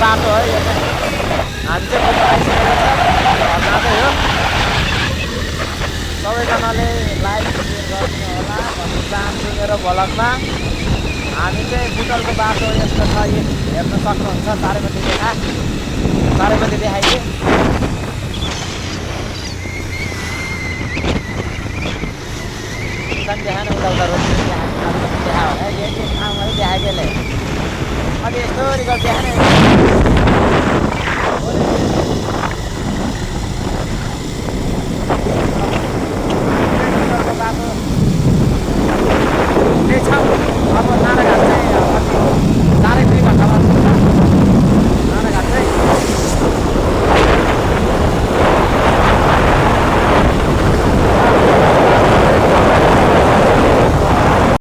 बाटो है यो चाहिँ हामी चाहिँ बुझ्न आइसकेको छ घटना चाहिँ हो सबैजनाले लाइक सेयर गरिदिनु होला भन्न चाहन्छु मेरो भ्लगमा हामी चाहिँ बुटलको बाटो यस्तो छ हेर्न सक्नुहुन्छ चारैपट्टि देखाइदिए देखाएन उता रोड देखा होला यही ठाउँमा देखाएकोले अघि यस्तो रिकल देखाएन